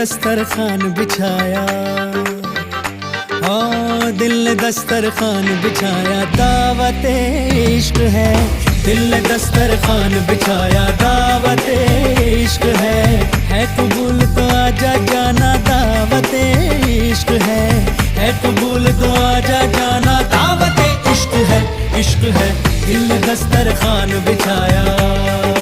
दस्तरखान बिछाया, हाँ दिल ने दस्तरखान बिछाया, दावत इश्क है। दिल ने दस्तरखान बिछाया, दावत इश्क है कबूल तो आजा जाना, दावत इश्क है कबूल तो आजा जाना, दावत इश्क है, इश्क है। दिल ने दस्तरखान बिछाया।